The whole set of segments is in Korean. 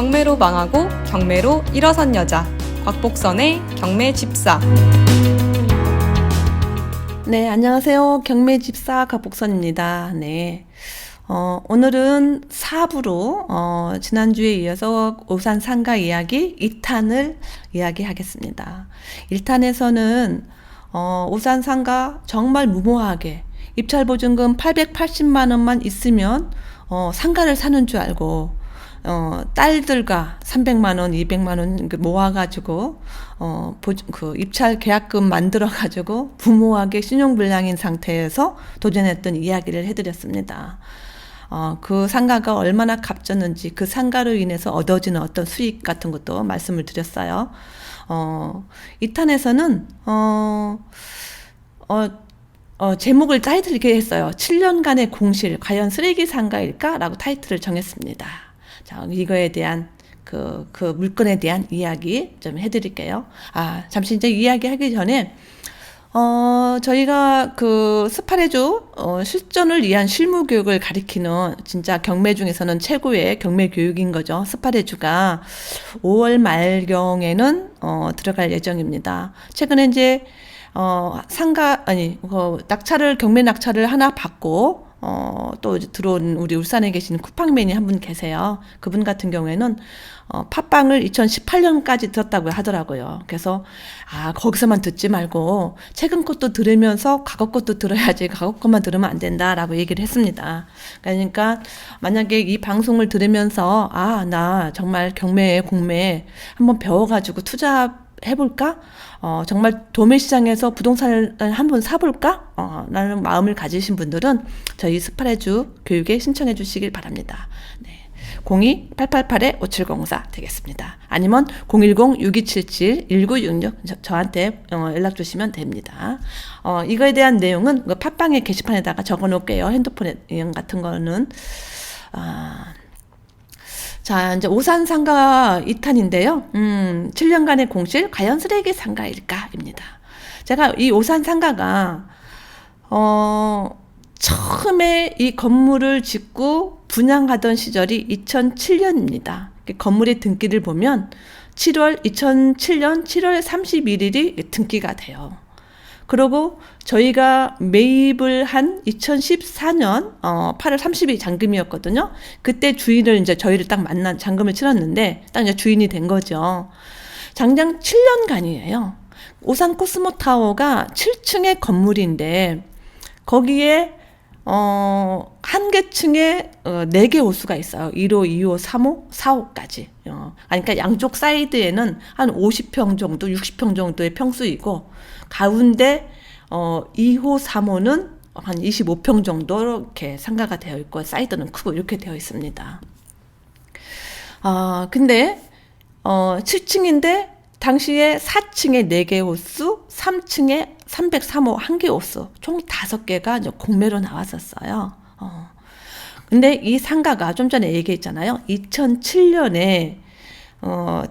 경매로 망하고 경매로 일어선 여자, 곽복선의 경매집사. 네, 안녕하세요. 경매집사 곽복선입니다. 네. 오늘은 4부로 지난주에 이어서 오산 상가 이야기 2탄을 이야기하겠습니다. 1탄에서는 오산 상가 정말 무모하게 입찰보증금 880만 원만 있으면 상가를 사는 줄 알고 딸들과 300만 원, 200만 원 모아가지고 그 입찰 계약금 만들어가지고 부모하게 신용불량인 상태에서 도전했던 이야기를 해드렸습니다. 그 상가가 얼마나 값졌는지 그 상가로 인해서 얻어지는 어떤 수익 같은 것도 말씀을 드렸어요. 2탄에서는 제목을 타이틀 이렇게 했어요. 7년간의 공실 과연 쓰레기 상가일까? 라고 타이틀을 정했습니다. 자, 이거에 대한 그 물건에 대한 이야기 좀 해드릴게요. 잠시 이제 이야기하기 전에 저희가 그 스파레주 실전을 위한 실무 교육을 가리키는 진짜 경매 중에서는 최고의 경매 교육인 거죠. 스파레주가 5월 말경에는 들어갈 예정입니다. 최근에 이제 경매 낙찰을 하나 받고 또 들어온 우리 울산에 계신 쿠팡맨이 한 분 계세요. 그분 같은 경우에는 팟빵을 2018년까지 들었다고 하더라고요. 그래서 거기서만 듣지 말고 최근 것도 들으면서 과거 것도 들어야지 과거 것만 들으면 안 된다라고 얘기를 했습니다. 그러니까 만약에 이 방송을 들으면서 나 정말 경매에 공매에 한번 배워가지고 투자해볼까? 정말 도매시장에서 부동산을 한번 사볼까? 라는 마음을 가지신 분들은 저희 스파레주 교육에 신청해 주시길 바랍니다. 네. 02-888-5704 되겠습니다. 아니면 010-6277-1966 저한테 연락 주시면 됩니다. 이거에 대한 내용은 팟빵의 게시판에다가 적어 놓을게요. 핸드폰 같은 거는. 자, 이제 오산 상가 2탄인데요. 7년간의 공실, 과연 쓰레기 상가일까? 입니다. 제가 이 오산 상가가, 처음에 이 건물을 짓고 분양하던 시절이 2007년입니다. 건물의 등기를 보면 2007년 7월 31일이 등기가 돼요. 그리고 저희가 매입을 한 2014년 8월 30일 잔금이었거든요. 그때 주인을 이제 저희를 딱 만난 잔금을 치렀는데 딱 이제 주인이 된 거죠. 장장 7년간이에요. 오산 코스모타워가 7층의 건물인데 거기에 한 개 층에 4개 호수가 있어요. 1호, 2호, 3호, 4호까지. 그러니까 양쪽 사이드에는 한 50평 정도, 60평 정도의 평수이고 가운데 2호, 3호는 한 25평 정도 이렇게 상가가 되어 있고 사이드는 크고 이렇게 되어 있습니다. 근데 7층인데 당시에 4층에 4개 호수, 3층에 303호 1개 호수, 총 5개가 이제 공매로 나왔었어요. 근데 이 상가가 좀 전에 얘기했잖아요. 2007년에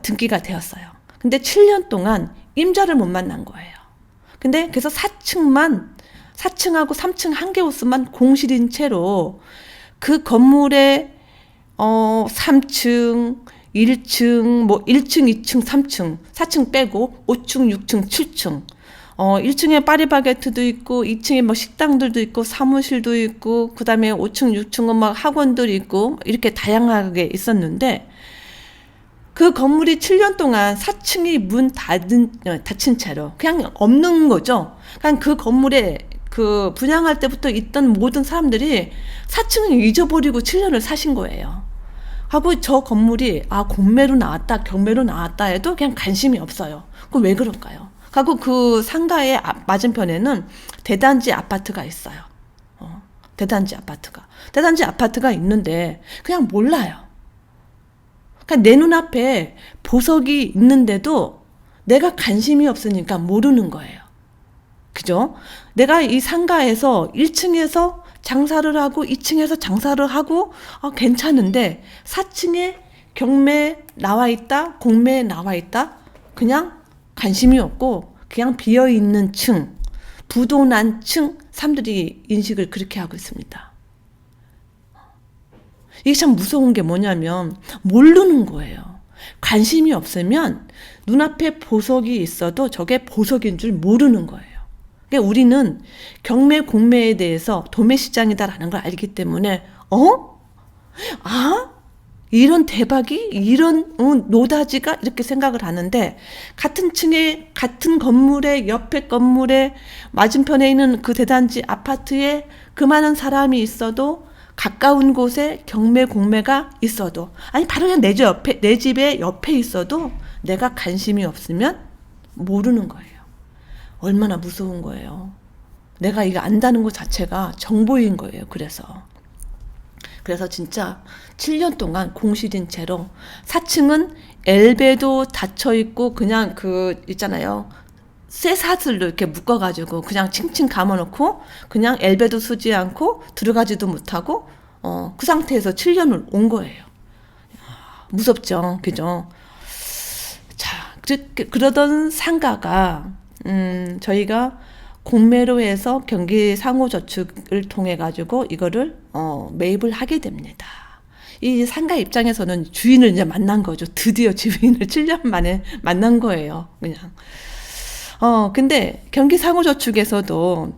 등기가 되었어요. 근데 7년 동안 임자를 못 만난 거예요. 근데 그래서 4층하고 3층 1개 호수만 공실인 채로 그 건물에 3층, 1층, 1층, 2층, 3층, 4층 빼고 5층, 6층, 7층. 1층에 파리바게트도 있고 2층에 식당들도 있고 사무실도 있고 그다음에 5층, 6층은 학원들이 있고 이렇게 다양하게 있었는데 그 건물이 7년 동안 4층이 문 닫힌 채로 그냥 없는 거죠. 그냥 그 건물에 그 분양할 때부터 있던 모든 사람들이 4층을 잊어버리고 7년을 사신 거예요. 하고 저 건물이 공매로 나왔다, 경매로 나왔다 해도 그냥 관심이 없어요. 그럼 왜 그럴까요? 하고 그 상가의 맞은편에는 대단지 아파트가 있어요. 대단지 아파트가 있는데 그냥 몰라요. 그러니까 내 눈앞에 보석이 있는데도 내가 관심이 없으니까 모르는 거예요. 그죠? 내가 이 상가에서 1층에서 장사를 하고 2층에서 장사를 하고 괜찮은데 4층에 경매 나와 있다, 공매 나와 있다. 그냥 관심이 없고 그냥 비어있는 층, 부도난 층 사람들이 인식을 그렇게 하고 있습니다. 이게 참 무서운 게 뭐냐면 모르는 거예요. 관심이 없으면 눈앞에 보석이 있어도 저게 보석인 줄 모르는 거예요. 그러니까 우리는 경매 공매에 대해서 도매시장이다라는 걸 알기 때문에 이런 대박이, 이런 노다지가, 이렇게 생각을 하는데, 같은 층에, 같은 건물에, 옆에 건물에, 맞은편에 있는 그 대단지 아파트에 그 많은 사람이 있어도, 가까운 곳에 경매 공매가 있어도, 아니 바로 그냥 내 집의 옆에 있어도 내가 관심이 없으면 모르는 거예요. 얼마나 무서운 거예요. 내가 이거 안다는 것 자체가 정보인 거예요. 그래서 진짜 7년 동안 공실인 채로 4층은 엘베도 닫혀있고 그냥 있잖아요. 쇠사슬로 이렇게 묶어가지고 그냥 칭칭 감아놓고 그냥 엘베도 쓰지 않고 들어가지도 못하고 그 상태에서 7년을 온 거예요. 무섭죠. 그죠? 자, 그러던 상가가 저희가 공매로 해서 경기 상호저축을 통해 가지고 이거를 매입을 하게 됩니다. 이 상가 입장에서는 주인을 이제 만난 거죠. 드디어 주인을 7년 만에 만난 거예요. 그냥. 근데 경기 상호저축에서도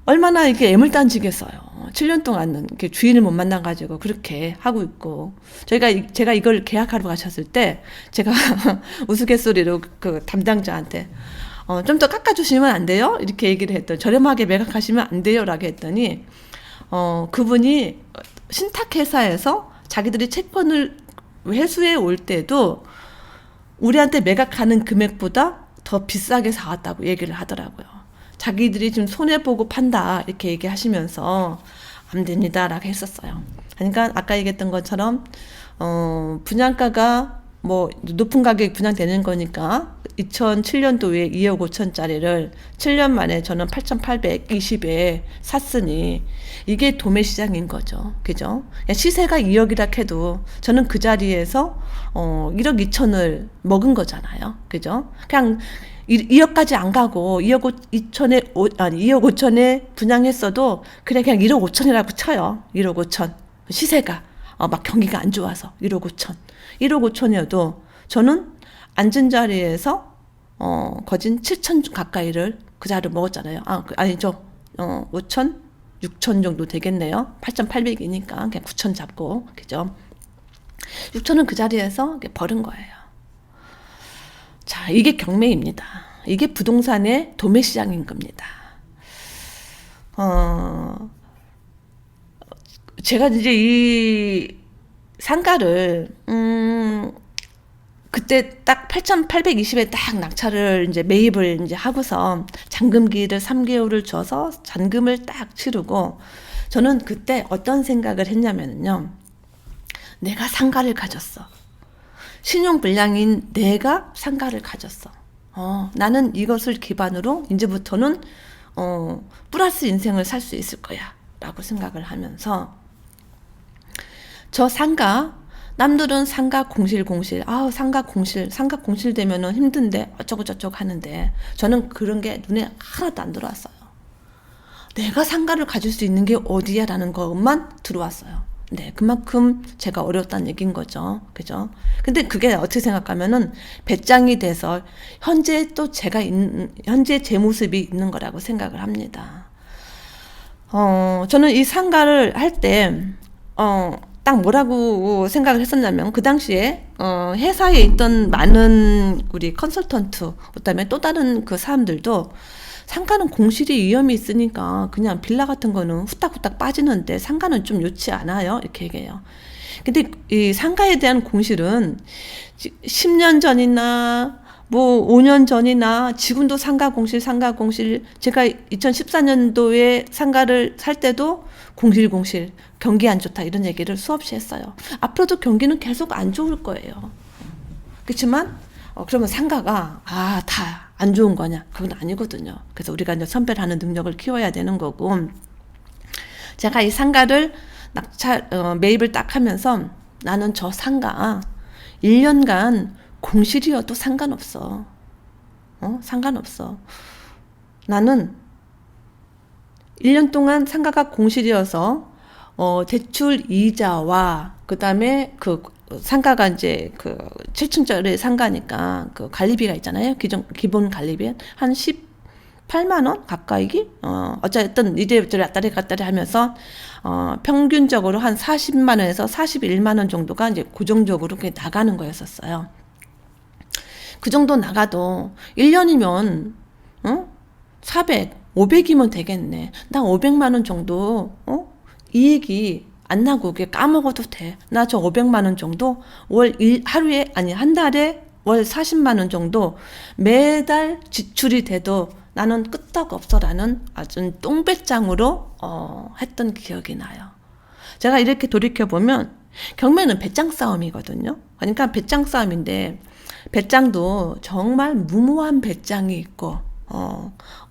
얼마나 이렇게 애물단지겠어요. 7년 동안 이렇게 주인을 못 만나가지고 그렇게 하고 있고. 제가 이걸 계약하러 가셨을 때, 제가 우스갯소리로 그 담당자한테, 좀 더 깎아주시면 안 돼요? 이렇게 얘기를 했더니, 저렴하게 매각하시면 안 돼요? 라고 했더니, 그분이 신탁회사에서 자기들이 채권을 회수해 올 때도 우리한테 매각하는 금액보다 더 비싸게 사왔다고 얘기를 하더라고요. 자기들이 지금 손해보고 판다 이렇게 얘기하시면서 안 됩니다 라고 했었어요. 그러니까 아까 얘기했던 것처럼 분양가가 뭐 높은 가격이 분양되는 거니까 2007년도에 2억 5천짜리를 7년 만에 저는 8,820에 샀으니 이게 도매시장인 거죠. 그죠? 시세가 2억이라 해도 저는 그 자리에서 1억 2천을 먹은 거잖아요. 그죠? 그냥 2억까지 안 가고 2억 5천에 분양했어도 그냥 1억 5천이라고 쳐요. 1억 5천. 시세가 막 경기가 안 좋아서 1억 5천. 1억 5천이어도 저는 앉은 자리에서 거진 7천 가까이를 그 자리를 먹었잖아요. 아니죠. 5천, 6천 정도 되겠네요. 8,800이니까 그냥 9천 잡고 그죠? 6천은 그 자리에서 버린 거예요. 자, 이게 경매입니다. 이게 부동산의 도매시장인 겁니다. 제가 이제 이 상가를 그때 딱 8,820에 딱 낙찰을 이제 매입을 이제 하고서 잔금기를 3개월을 줘서 잔금을 딱 치르고 저는 그때 어떤 생각을 했냐면요. 내가 상가를 가졌어. 신용불량인 내가 상가를 가졌어. 나는 이것을 기반으로 이제부터는 플러스 인생을 살 수 있을 거야 라고 생각을 하면서 저 상가, 남들은 상가 공실, 상가 공실 되면은 힘든데 어쩌고저쩌고 하는데 저는 그런 게 눈에 하나도 안 들어왔어요. 내가 상가를 가질 수 있는 게 어디야 라는 것만 들어왔어요. 네, 그만큼 제가 어려웠다는 얘기인 거죠. 그죠? 근데 그게 어떻게 생각하면은 배짱이 돼서 현재 또 현재 제 모습이 있는 거라고 생각을 합니다. 저는 이 상가를 할 때, 딱 뭐라고 생각을 했었냐면, 그 당시에, 회사에 있던 많은 우리 컨설턴트, 그 다음에 또 다른 그 사람들도 상가는 공실이 위험이 있으니까 그냥 빌라 같은 거는 후딱후딱 빠지는데 상가는 좀 좋지 않아요? 이렇게 얘기해요. 근데 이 상가에 대한 공실은 10년 전이나 뭐 5년 전이나 지금도 상가 공실 제가 2014년도에 상가를 살 때도 공실 경기 안 좋다 이런 얘기를 수없이 했어요. 앞으로도 경기는 계속 안 좋을 거예요. 그렇지만 그러면 상가가 다 안 좋은 거냐? 그건 아니거든요. 그래서 우리가 이제 선별하는 능력을 키워야 되는 거고 제가 이 상가를 매입을 딱 하면서 나는 저 상가 1년간 공실이어도 상관없어. 상관없어. 나는 1년 동안 상가가 공실이어서 대출 이자와 그다음에 그 상가가 이제 그 7층짜리 상가니까 그 관리비가 있잖아요. 기본 관리비 한 18만 원 가까이기 어쨌든 이래저래 왔다리 갔다리 하면서 평균적으로 한 40만 원에서 41만 원 정도가 이제 고정적으로 그게 나가는 거였었어요. 그 정도 나가도 1년이면 400, 500이면 되겠네. 나 500만 원 정도 이익이 안 나고 그게 까먹어도 돼. 나 저 500만 원 정도 하루에 아니 한 달에 월 40만 원 정도 매달 지출이 돼도 나는 끄떡없어라는 아주 똥배짱으로 했던 기억이 나요. 제가 이렇게 돌이켜 보면 경매는 배짱 싸움이거든요. 그러니까 배짱 싸움인데 배짱도 정말 무모한 배짱이 있고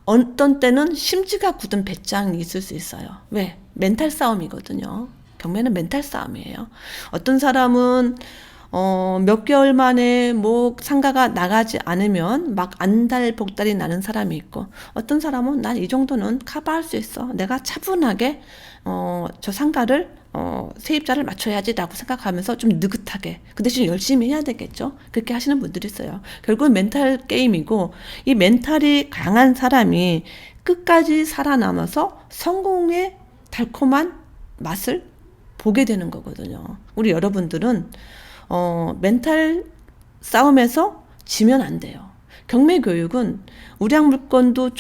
어떤 때는 심지가 굳은 배짱이 있을 수 있어요. 왜? 멘탈 싸움이거든요. 경매는 멘탈 싸움이에요. 어떤 사람은 몇 개월 만에 뭐 상가가 나가지 않으면 막 안달복달이 나는 사람이 있고, 어떤 사람은 난 이 정도는 커버할 수 있어. 내가 차분하게 저 상가를 세입자를 맞춰야지라고 생각하면서 좀 느긋하게, 그 대신 열심히 해야 되겠죠. 그렇게 하시는 분들이 있어요. 결국은 멘탈 게임이고, 이 멘탈이 강한 사람이 끝까지 살아남아서 성공의 달콤한 맛을 보게 되는 거거든요. 우리 여러분들은 멘탈 싸움에서 지면 안 돼요. 경매 교육은 우량 물건도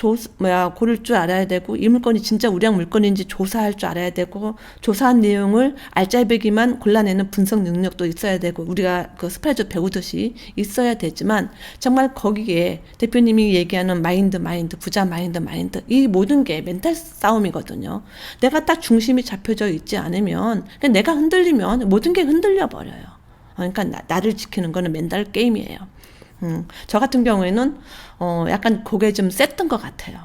고를 줄 알아야 되고, 이 물건이 진짜 우량 물건인지 조사할 줄 알아야 되고, 조사한 내용을 알짜배기만 골라내는 분석 능력도 있어야 되고, 우리가 그 스파이저 배우듯이 있어야 되지만, 정말 거기에 대표님이 얘기하는 마인드, 부자 마인드, 이 모든 게 멘탈 싸움이거든요. 내가 딱 중심이 잡혀져 있지 않으면, 그냥 내가 흔들리면 모든 게 흔들려 버려요. 그러니까 나를 지키는 거는 멘탈 게임이에요. 저 같은 경우에는 약간 그게 좀 셌던 것 같아요.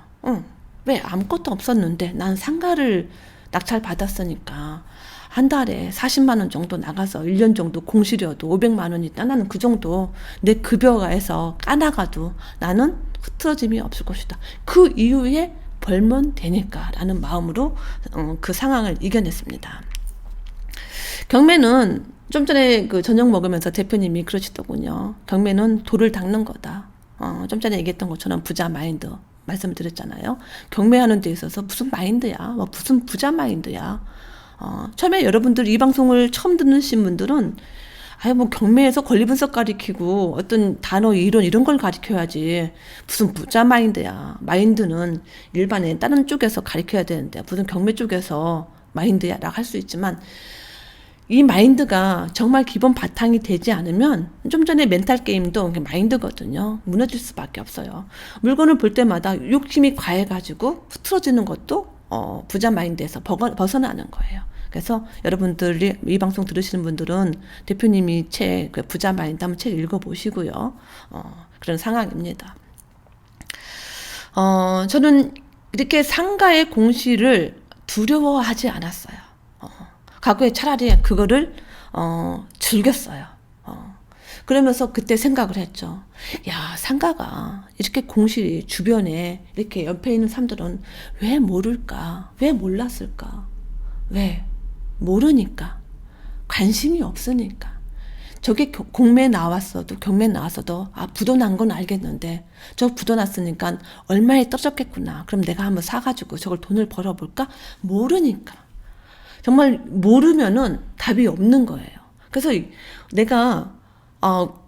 왜 아무것도 없었는데 난 상가를 낙찰 받았으니까 한 달에 40만 원 정도 나가서 1년 정도 공실이어도 500만 원이 있다. 나는 그 정도 내 급여가에서 까나가도 나는 흐트러짐이 없을 것이다. 그 이후에 벌면 되니까 라는 마음으로 그 상황을 이겨냈습니다. 경매는 좀 전에 그 저녁 먹으면서 대표님이 그러시더군요. 경매는 돌을 닦는 거다. 좀 전에 얘기했던 것처럼 부자 마인드 말씀을 드렸잖아요. 경매하는 데 있어서 무슨 마인드야? 무슨 부자 마인드야? 처음에 여러분들 이 방송을 처음 듣는 분들은 경매에서 권리 분석 가리키고 어떤 단어 이론 이런 걸 가리켜야지 무슨 부자 마인드야. 마인드는 일반에 다른 쪽에서 가리켜야 되는데 무슨 경매 쪽에서 마인드야 라고 할 수 있지만, 이 마인드가 정말 기본 바탕이 되지 않으면 좀 전에 멘탈 게임도 마인드거든요. 무너질 수밖에 없어요. 물건을 볼 때마다 욕심이 과해가지고 흐트러지는 것도 부자 마인드에서 벗어나는 거예요. 그래서 여러분들이 이 방송 들으시는 분들은 대표님이 책 부자 마인드 한번 책 읽어보시고요. 그런 상황입니다. 저는 이렇게 상가의 공시를 두려워하지 않았어요. 과거에 차라리 그거를 즐겼어요. 그러면서 그때 생각을 했죠. 야, 상가가 이렇게 공실이 주변에 이렇게 옆에 있는 사람들은 왜 모를까? 왜 몰랐을까? 왜? 모르니까. 관심이 없으니까. 저게 경매 나왔어도 부도 난 건 알겠는데 저 부도 났으니까 얼마에 떨어졌겠구나. 그럼 내가 한번 사가지고 저걸 돈을 벌어볼까? 모르니까. 정말 모르면은 답이 없는 거예요. 그래서 내가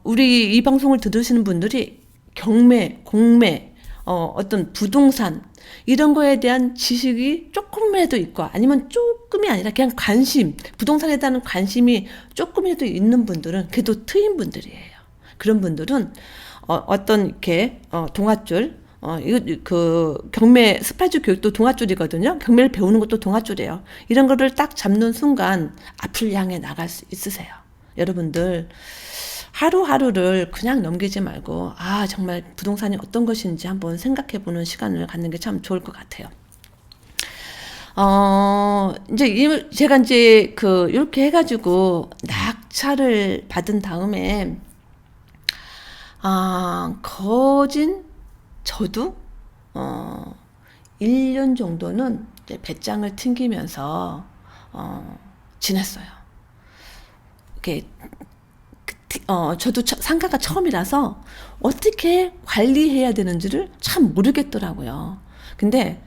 우리 이 방송을 들으시는 분들이 경매, 공매, 어떤 부동산 이런 거에 대한 지식이 조금이라도 있고, 아니면 조금이 아니라 그냥 관심, 부동산에 대한 관심이 조금이라도 있는 분들은 그래도 트인 분들이에요. 그런 분들은 어떤 이렇게 동아줄, 이거 그 경매 스파이저 교육도 동아줄이거든요. 경매를 배우는 것도 동아줄이에요. 이런 거를 딱 잡는 순간 앞을 향해 나갈 수 있으세요. 여러분들 하루하루를 그냥 넘기지 말고 정말 부동산이 어떤 것인지 한번 생각해 보는 시간을 갖는 게 참 좋을 것 같아요. 제가 이제 이렇게 해가지고 낙찰을 받은 다음에 거진 저도 1년 정도는 이제 배짱을 튕기면서 지냈어요. 이게 저도 상가가 처음이라서 어떻게 관리해야 되는지를 참 모르겠더라고요. 근데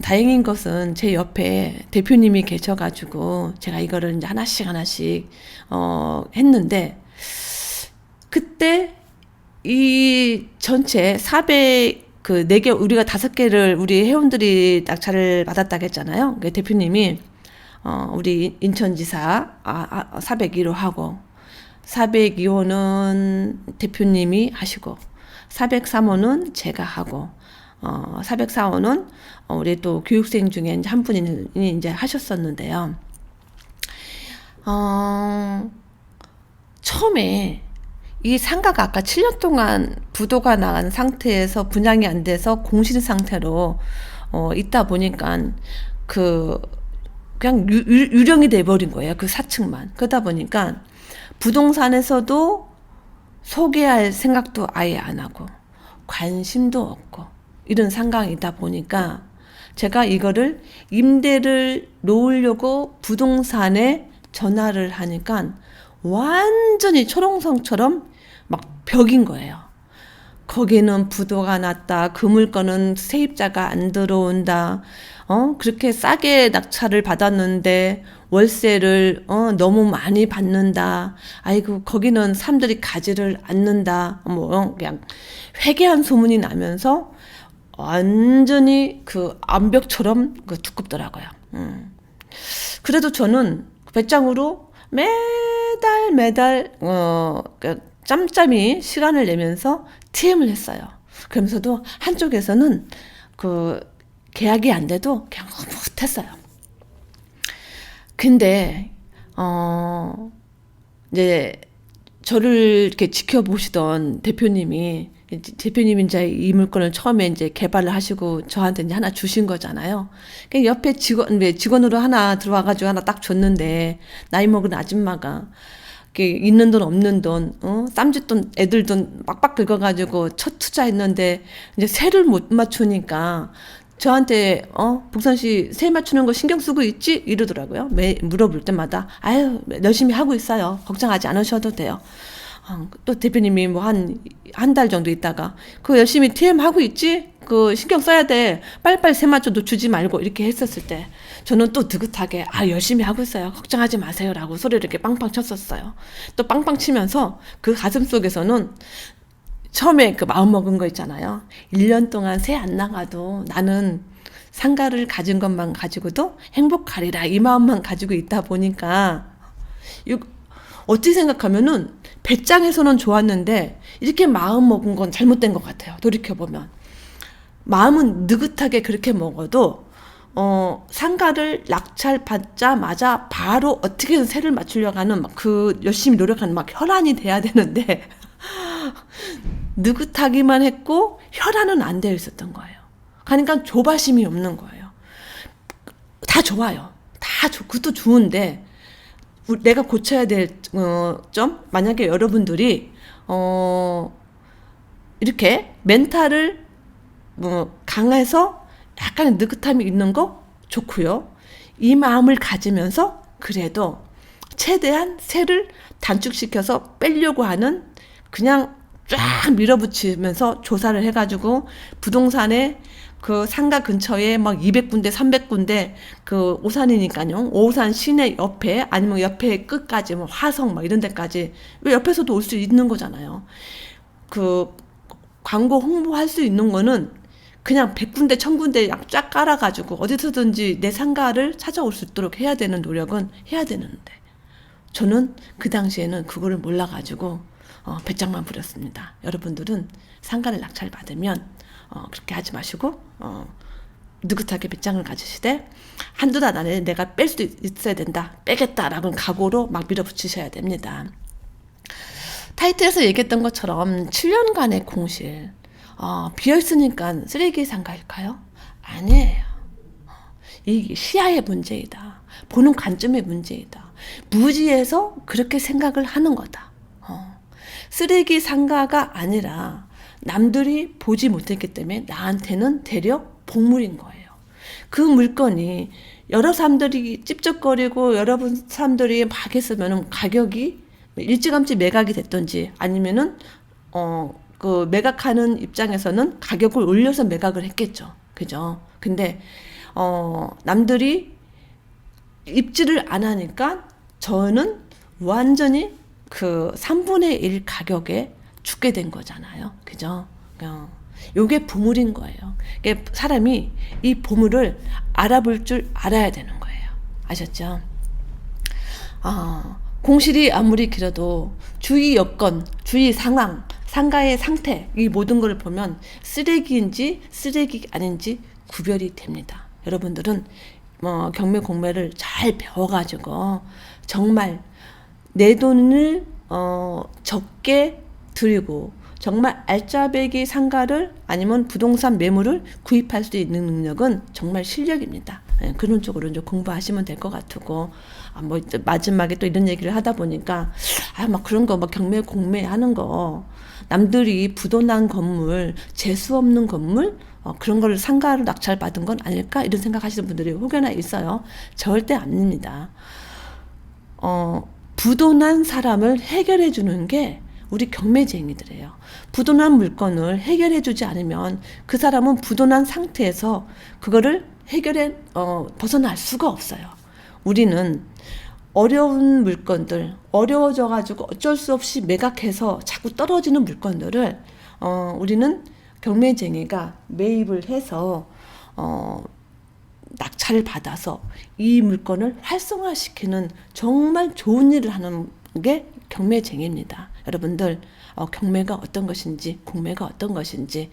다행인 것은 제 옆에 대표님이 계셔가지고 제가 이거를 이제 하나씩 했는데, 그때 이 전체 4개, 우리가 5개를 우리 회원들이 낙찰을 받았다고 했잖아요. 그 대표님이 우리 인천지사 401호 하고, 402호는 대표님이 하시고, 403호는 제가 하고, 404호는 우리 또 교육생 중에 이제 한 분이 이제 하셨었는데요. 처음에 이 상가가 아까 7년 동안 부도가 난 상태에서 분양이 안 돼서 공실 상태로 있다 보니까 그냥 유령이 돼버린 거예요. 그 4층만. 그러다 보니까 부동산에서도 소개할 생각도 아예 안 하고 관심도 없고 이런 상황이다 보니까 제가 이거를 임대를 놓으려고 부동산에 전화를 하니까 완전히 초롱성처럼 막 벽인 거예요. 거기는 부도가 났다. 그 물건은 세입자가 안 들어온다. 그렇게 싸게 낙찰을 받았는데 월세를 너무 많이 받는다. 아이고, 거기는 사람들이 가지를 않는다. 그냥 회개한 소문이 나면서 완전히 그 암벽처럼 두껍더라고요. 그래도 저는 배짱으로 매달 짬짬이 시간을 내면서 TM을 했어요. 그러면서도 한쪽에서는 계약이 안 돼도 그냥 못했어요. 근데 이제 저를 이렇게 지켜보시던 대표님이 이제 이 물건을 처음에 이제 개발을 하시고 저한테 이제 하나 주신 거잖아요. 옆에 직원으로 하나 들어와가지고 하나 딱 줬는데, 나이 먹은 아줌마가 있는 돈 없는 돈, 쌈짓돈 애들 돈 빡빡 긁어가지고 첫 투자했는데 이제 세를 못 맞추니까 저한테 복선 씨 세 맞추는 거 신경 쓰고 있지? 이러더라고요. 물어볼 때마다 아유, 열심히 하고 있어요. 걱정하지 않으셔도 돼요. 또 대표님이 뭐 한 달 정도 있다가 그거 열심히 TM 하고 있지? 그 신경 써야 돼. 빨리빨리 세 맞춰도 주지 말고 이렇게 했었을 때 저는 또 느긋하게 열심히 하고 있어요. 걱정하지 마세요라고 소리를 이렇게 빵빵 쳤었어요. 또 빵빵 치면서 그 가슴 속에서는 처음에 그 마음 먹은 거 있잖아요. 1년 동안 새 안 나가도 나는 상가를 가진 것만 가지고도 행복하리라, 이 마음만 가지고 있다 보니까 어찌 생각하면은 배짱에서는 좋았는데 이렇게 마음 먹은 건 잘못된 것 같아요. 돌이켜보면 마음은 느긋하게 그렇게 먹어도 상가를 낙찰 받자마자 바로 어떻게든 세를 맞추려고 하는 열심히 노력하는 혈안이 돼야 되는데 느긋하기만 했고 혈안은 안 되어 있었던 거예요. 그러니까 조바심이 없는 거예요. 다 좋아요. 그것도 좋은데 내가 고쳐야 될 점, 만약에 여러분들이 이렇게 멘탈을 강해서 약간의 느긋함이 있는 거 좋고요. 이 마음을 가지면서 그래도 최대한 세를 단축시켜서 빼려고 하는, 그냥 쫙 밀어붙이면서 조사를 해가지고 부동산에 그 상가 근처에 200군데, 300군데, 오산이니까요. 오산 시내 옆에, 아니면 옆에 끝까지, 화성 이런 데까지, 왜 옆에서도 올 수 있는 거잖아요. 광고 홍보할 수 있는 거는 그냥 100군데, 1000군데 쫙 깔아가지고 어디서든지 내 상가를 찾아올 수 있도록 해야 되는 노력은 해야 되는데, 저는 그 당시에는 그거를 몰라가지고, 배짱만 부렸습니다. 여러분들은 상가를 낙찰 받으면, 그렇게 하지 마시고 느긋하게 배짱을 가지시되 한두 달 안에 내가 뺄 수 있어야 된다, 빼겠다라는 각오로 막 밀어붙이셔야 됩니다. 타이틀에서 얘기했던 것처럼 7년간의 공실, 비어있으니까 쓰레기 상가일까요? 아니에요. 이게 시야의 문제이다. 보는 관점의 문제이다. 무지해서 그렇게 생각을 하는 거다. 쓰레기 상가가 아니라 남들이 보지 못했기 때문에 나한테는 대려 복물인 거예요. 그 물건이 여러 사람들이 찝쩍거리고 여러 사람들이 막 했으면은 가격이 일찌감치 매각이 됐던지 아니면은 그 매각하는 입장에서는 가격을 올려서 매각을 했겠죠. 그죠? 근데 남들이 입지를 안 하니까 저는 완전히 그 3분의 1 가격에 죽게 된 거잖아요. 그죠? 요게 보물인 거예요. 이게 사람이 이 보물을 알아볼 줄 알아야 되는 거예요. 아셨죠? 공실이 아무리 길어도 주위 여건, 주위 상황, 상가의 상태, 이 모든 걸 보면 쓰레기인지 쓰레기 아닌지 구별이 됩니다. 여러분들은 경매 공매를 잘 배워가지고 정말 내 돈을 적게 들이고 정말 알짜배기 상가를 아니면 부동산 매물을 구입할 수 있는 능력은 정말 실력입니다. 그런 쪽으로 이제 공부하시면 될 것 같고, 뭐 마지막에 또 이런 얘기를 하다 보니까 막 그런 거 막 경매 공매 하는 거 남들이 부도난 건물, 재수 없는 건물 그런 거를 상가로 낙찰받은 건 아닐까 이런 생각하시는 분들이 혹여나 있어요. 절대 아닙니다. 부도난 사람을 해결해 주는 게 우리 경매쟁이들이에요. 부도난 물건을 해결해 주지 않으면 그 사람은 부도난 상태에서 그거를 해결해 벗어날 수가 없어요. 우리는 어려운 물건들, 어려워져 가지고 어쩔 수 없이 매각해서 자꾸 떨어지는 물건들을 우리는 경매쟁이가 매입을 해서 낙찰을 받아서 이 물건을 활성화시키는 정말 좋은 일을 하는 게 경매쟁이입니다. 여러분들 경매가 어떤 것인지, 공매가 어떤 것인지,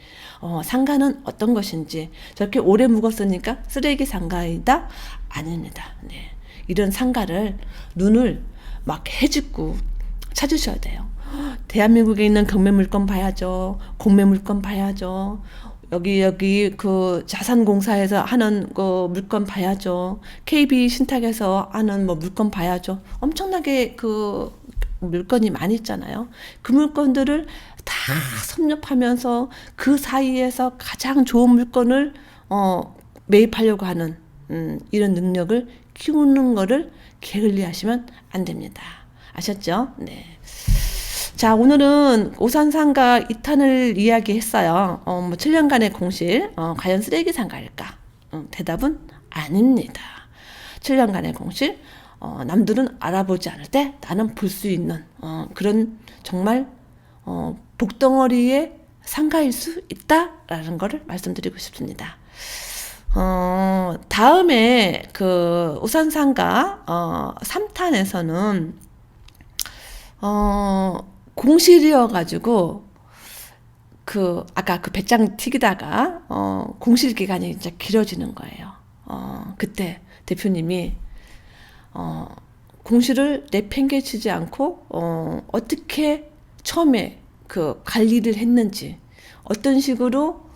상가는 어떤 것인지, 저렇게 오래 묵었으니까 쓰레기 상가이다? 아닙니다. 네. 이런 상가를 눈을 막 해짓고 찾으셔야 돼요. 대한민국에 있는 경매 물건 봐야죠. 공매 물건 봐야죠. 여기 그 자산공사에서 하는 그 물건 봐야죠. KB 신탁에서 하는 뭐 물건 봐야죠. 엄청나게 그 물건이 많이 있잖아요. 그 물건들을 다 섭렵하면서 그 사이에서 가장 좋은 물건을 매입하려고 하는 이런 능력을 키우는 거를 게을리하시면 안 됩니다. 아셨죠? 네. 자, 오늘은 오산상가 2탄을 이야기했어요. 7년간의 공실, 과연 쓰레기 상가일까? 대답은 아닙니다. 7년간의 공실, 남들은 알아보지 않을 때 나는 볼 수 있는 그런 정말 복덩어리의 상가일 수 있다라는 것을 말씀드리고 싶습니다. 다음에 그 오산상가 3탄에서는 공실이어가지고 그 아까 그 배짱 튀기다가 공실 기간이 이제 길어지는 거예요. 그때 대표님이 공실을 내팽개치지 않고 어떻게 처음에 그 관리를 했는지, 어떤 식으로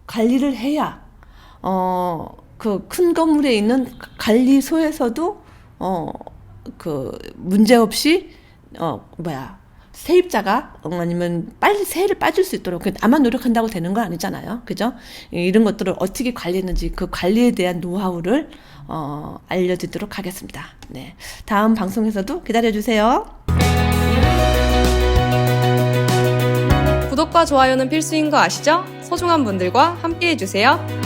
관리를 해야 그 큰 건물에 있는 관리소에서도 그 문제 없이 세입자가 아니면 빨리 세를 빠질 수 있도록, 나만 노력한다고 되는 건 아니잖아요. 그죠? 이런 것들을 어떻게 관리했는지 그 관리에 대한 노하우를 알려드리도록 하겠습니다. 네. 다음 방송에서도 기다려주세요. 구독과 좋아요는 필수인 거 아시죠? 소중한 분들과 함께 해주세요.